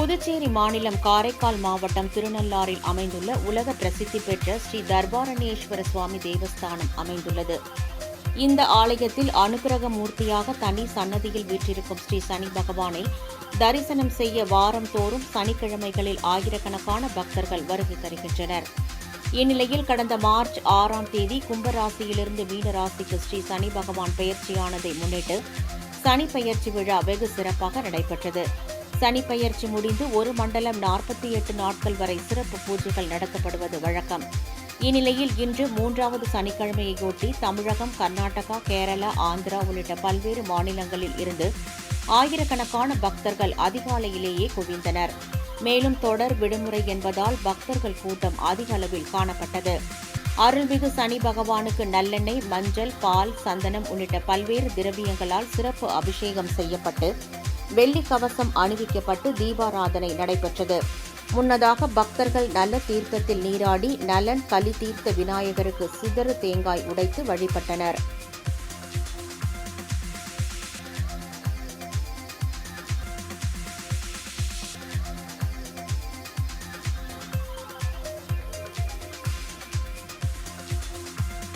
புதுச்சேரி மாநிலம் காரைக்கால் மாவட்டம் திருநள்ளாறில் அமைந்துள்ள உலக பிரசித்தி பெற்ற ஸ்ரீ தர்பாரண்யேஸ்வர சுவாமி தேவஸ்தானம் அமைந்துள்ளது. இந்த ஆலயத்தில் அனுக்கிரக மூர்த்தியாக தனி சன்னதியில் வீற்றிருக்கும் ஸ்ரீ சனி பகவானை தரிசனம் செய்ய வாரம் தோறும் சனிக்கிழமைகளில் ஆயிரக்கணக்கான பக்தர்கள் வருகை தருகின்றனர். இந்நிலையில் கடந்த மார்ச் 6ஆம் தேதி கும்பராசியிலிருந்து மீனராசிக்கு ஸ்ரீ சனி பகவான் பெயர்ச்சியானதை முன்னிட்டு சனி பெயர்ச்சி விழா வெகு சிறப்பாக நடைபெற்றது. சனி பெயர்ச்சி முடிந்து ஒரு மண்டலம் 48 நாட்கள் வரை சிறப்பு பூஜைகள் நடத்தப்படுவது வழக்கம். இந்நிலையில் இன்று 3வது சனிக்கிழமையொட்டி தமிழகம், கர்நாடகா, கேரளா, ஆந்திரா உள்ளிட்ட பல்வேறு மாநிலங்களில் இருந்து ஆயிரக்கணக்கான பக்தர்கள் அதிகாலையிலேயே குவிந்தனர். மேலும் தொடர் விடுமுறை என்பதால் பக்தர்கள் கூட்டம் அதிக அளவில் காணப்பட்டது. அருள்மிகு சனி பகவானுக்கு நல்லெண்ணெய், மஞ்சள், பால், சந்தனம் உள்ளிட்ட பல்வேறு திரவியங்களால் சிறப்பு அபிஷேகம் செய்யப்பட்டு வெள்ளி கவசம் அணிவிக்கப்பட்டு தீபாராதனை நடைபெற்றது. முன்னதாக பக்தர்கள் நல்ல தீர்த்தத்தில் நீராடி நலன் களி தீர்த்த விநாயகருக்கு சிதறு தேங்காய் உடைத்து வழிபட்டனர்.